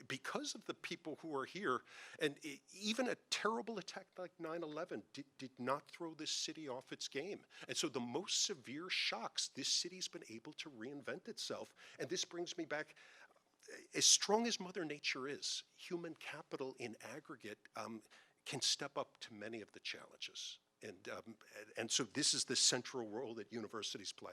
because of the people who are here. And even a terrible attack like 9/11 did not throw this city off its game. And so the most severe shocks, this city's been able to reinvent itself. And this brings me back, as strong as Mother Nature is, human capital in aggregate can step up to many of the challenges. And so this is the central role that universities play.